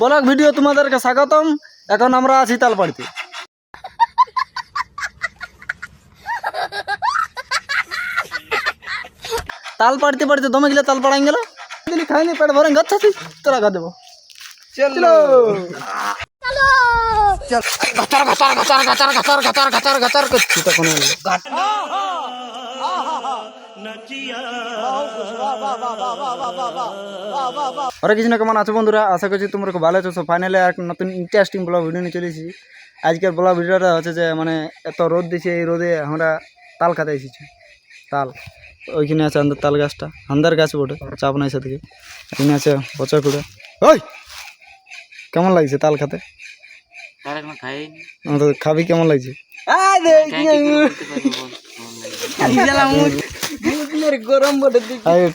Blog video তোমাদেরকে স্বাগতম। এখন আমরা আছি তালপাড়িতে। ताल पड़ते पड़ते दमे गिला ताल पड़ाएंगे लो दिल्ली खाएंगे पेट भरेंगे अच्छा थी तेरा खा देबो चलो चलो चल गतर गतर गतर गतर गतर गतर गतर गतर कुछ तो कोन घाट और किसी ने केमन आছো বন্ধুরা আশা করছি তোমরা খুব ভালো আছো। সো ফাইনালি এক নতুন ইন্টারেস্টিং ব্লগ ভিডিও নিয়ে চলে এসেছি। আজকের ব্লগ ভিডিওটা হচ্ছে যে মানে এত রোদ দিছে, এই রোদে আমরা তাল খেতে এসেছি। তাল ওইখানে আছে আন্দার তাল গাছটা, আন্দার গাছ বটে, চাপ নাই সেদিকে। এখানে আছে পচা কুড়ে। ওই কেমন লাগছে তাল খেতে? খাবি কেমন লাগছে? গরম বটে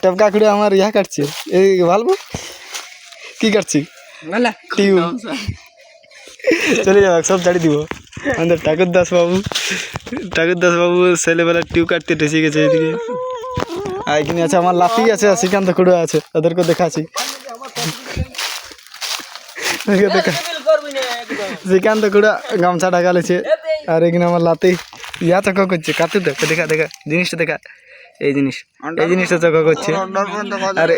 টপকা কুড়ে আমার ইয়া কাটছে। এই ভালো কি কাটছি টিউ চলে যাবে সব ছাড়ি দিব। আমাদের ঠাকুর দাস বাবু ছেলেবেলা টিউ কাটতে ঠেসে গেছে এদিকে। আর এখানে আছে আমার লাতি আছে, শ্রীকান্ত খুড়ো আছে, ওদেরকে দেখাচ্ছি। শ্রীকান্ত খুড়া গামছা ঢাকা লেছে, আর এখানে আমার লাতি ইয়া চক করছে কাটতে দেখ। দেখা দেখা জিনিসটা দেখা, এই জিনিসটা চক করছে। আর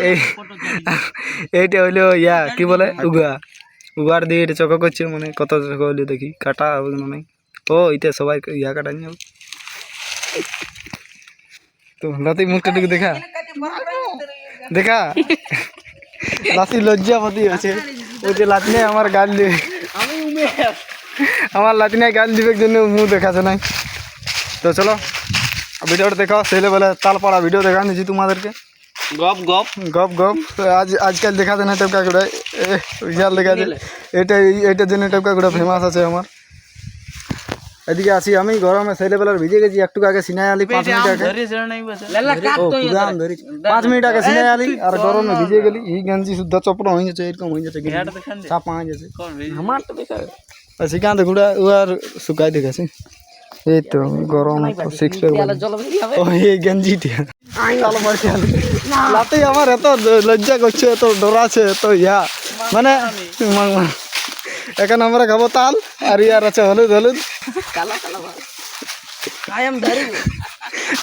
এইটা হইলো ইয়া কি বলে উগার দিয়ে এটা চক করছে, মানে কত চক হইলো দেখি কাটা হবে না নাই। ও এটা সবাই ইয়া কাটা নিয়ে তো লাতি মুখটা টুকু দেখা দেখা লাতি লজ্জাপতি আছে। ওই যে লাতি নাই আমার গাল দিবে, আমার লাতি নাই গাল দিবে জন্য মুখ দেখাচ্ছে নাই। তো চলো ভিডিওটা দেখো, ছেলেবেলা তাল পড়া ভিডিও দেখা নিয়েছি তোমাদেরকে। গপ গপ গপ গপ আজকাল দেখাতে না টপকা গুড়া বিশাল দেখা যায়। এইটার জন্য টপকা গুড়া ফেমাস আছে আমার। এদিকে আছি আমি গরমে, ছেলেবেলার ভিজে গেছি। একটু আগে সিনাই আলি 5 মিনিট আগে 5 মিনিট আগে সিনাই আলি, আর গরমে ভিজে গেলি। এই গেঞ্জি শুদ্ধ চপড়া হয়ে যাচ্ছে, এরকম হয়ে যাচ্ছে, ছাপা হয়ে যাচ্ছে। শ্রীকান্ত ঘুড়া ও আর শুকাই দেখেছে। এই তো গরম 6 প্যাক এই গেঞ্জিটা লাতে আমার এত লজ্জা করছে, এত ডরাছে, এত ইয়া মানে এখন আমরা খাবো তাল, আর ইয়ার আছে হলুদ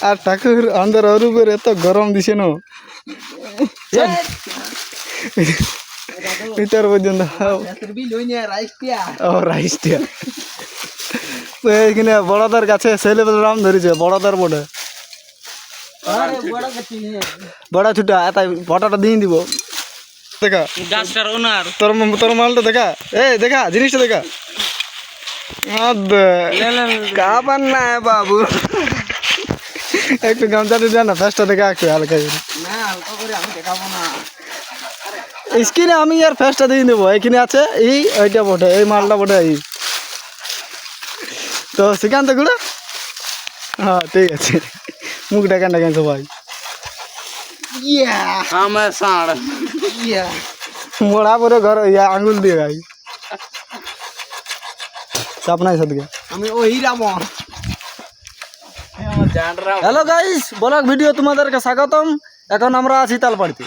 আর ঠাকুর আমাদের অরূপের এত গরম দিছে না ভিতর পর্যন্ত। রাইসটিয়া এইখানে বড়দার কাছে ছেলেবেলা রাম ধরেছে, বড়দার বটে বড়া ছুটা তাই ফটোটা দিয়ে দিব। দেখা তোর মালটা দেখা, দেখা জিনিসটা দেখা। কাবার না বাবু, একটু গামছাটা দেয় না, ফেসটা দেখা একটু হালকা স্কিনে। আমি আর ফেসটা দিয়ে দেবো। এখানে আছে এই ওইটা বটে, এই মালটা বটে এই। তো শ্রীকান্ত গুড়া হ্যাঁ ঠিক আছে, মুখ ডাকান সবাই মোড়া পরে ঘর ইয়া আঙুল দিয়ে গাই চাপ নাই সদকে আমি ওই Raman. Hello guys, blog video তোমাদেরকে স্বাগতম। এখন আমরা আছি তালপাড়িতে।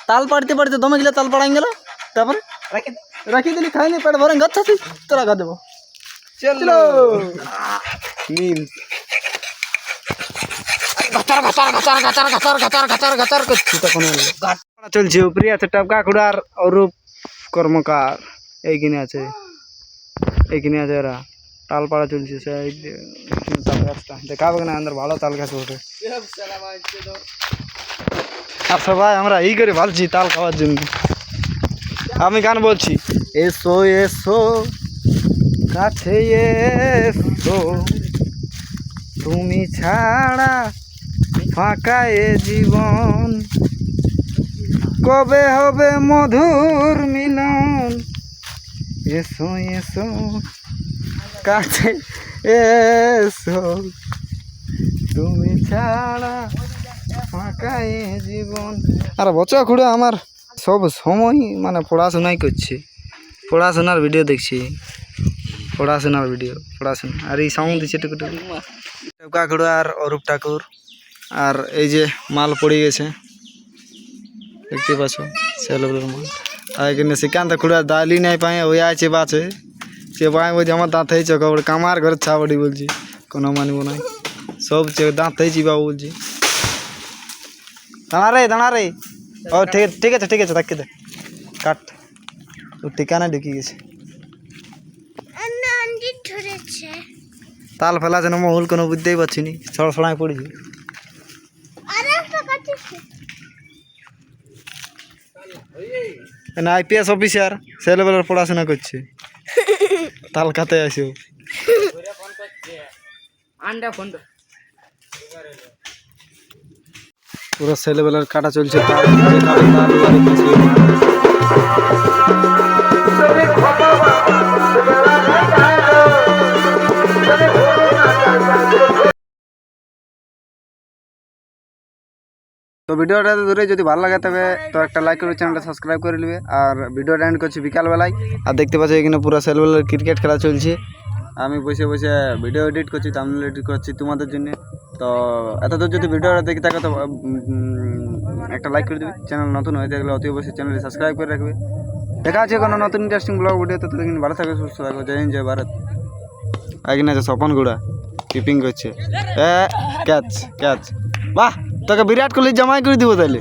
ताल पड़ते पड़ते दमे गिला ताल पड़ाएंगे लो तापर रखी दिल्ली खाएंगे पेट भरेंगे अच्छा थी तेरा खा देबो चलो नील गतर गतर गतर गतर गतर गतर गतर गतर कुछ तो कोन घाट চলছে। উপরে আছে টপকা কুড়ার অরূপ কর্মকার, এইখানে আছে এরা তাল পাড়া চলছে। সেই তাল গাছটা দেখাবে না, আন্দার ভালো তাল গাছ ওঠে। আর সবাই আমরা এই করে ভাবছি তাল খাওয়ার জন্য। আমি গান বলছি, এসো এসো কাছে এসো, তুমি ছাড়া ফাঁকা এ জীবন, কবে হবে মধুর মিলন, এসো এসো কাছে এসো, তুমি ছাড়া ফাঁকা এ জীবন। আর বচা খুঁড়ে আমার সব সময় মানে পড়াশোনাই করছে, পড়াশোনার ভিডিও দেখছি, পড়াশোনা আর এই সাউন্ড দিচ্ছে টুকু টুকু। টপকা খুঁড়ো আর অরূপ ঠাকুর, আর এই যে মাল পড়ে গেছে দেখতে পাচ্ছ ছেলেবেলার মাঠ। আর এখানে শ্রীকান্ত খুঁড়া দালি নাই পাই ওই আছে বাছে সে পাই বলছে আমার দাঁত হয়েছে খবর কামার ঘরে ছাবড়ি বলছি কোনো মানিব নাই সব দাঁত হয়েছি বাবু বলছি দাঁড়া রে ও ঠিক আছে তাকে দে কাট ও ঠিকানা ঢুকি গেছে তাল ফেলা যেন মহুল কোনো বুঝতেই পারছি নি ছড়াই পড়েছি না আইপিএস অফিসার ছেলেবেলার পড়াশোনা করছে তাল খাতে আসো পুরো ছেলেবেলার কাটা চলছে তো ভিডিওটা ধরে যদি ভালো লাগে তবে তো একটা লাইক করে চ্যানেলটা সাবস্ক্রাইব করে নেবে আর ভিডিওটা এন্ড করছি বিকালবেলায় আর দেখতে পাচ্ছি এখানে পুরো ছেলেবেলার ক্রিকেট খেলা চলছে আমি বসে ভিডিও এডিট করছি থাম্বনেল এডিট করছি তোমাদের জন্য তো এতদূর যদি ভিডিওটা দেখে থাকো তো একটা লাইক করে দেবে চ্যানেল নতুন হয়ে থাকলে অতি অবশ্যই চ্যানেলটি সাবস্ক্রাইব করে রাখবে দেখা আছে কোনো নতুন ইন্টারেস্টিং ব্লগ ভিডিওতে তো দেখুন ভালো থাকবে সুস্থ থাকবে জয় হিন্দ জয় ভারত এখানে আছে স্বপন গুড়া কিপিং করছে ক্যাচ বাহ তোকে বিরাট কোহলি জামাই করে দিব তাহলে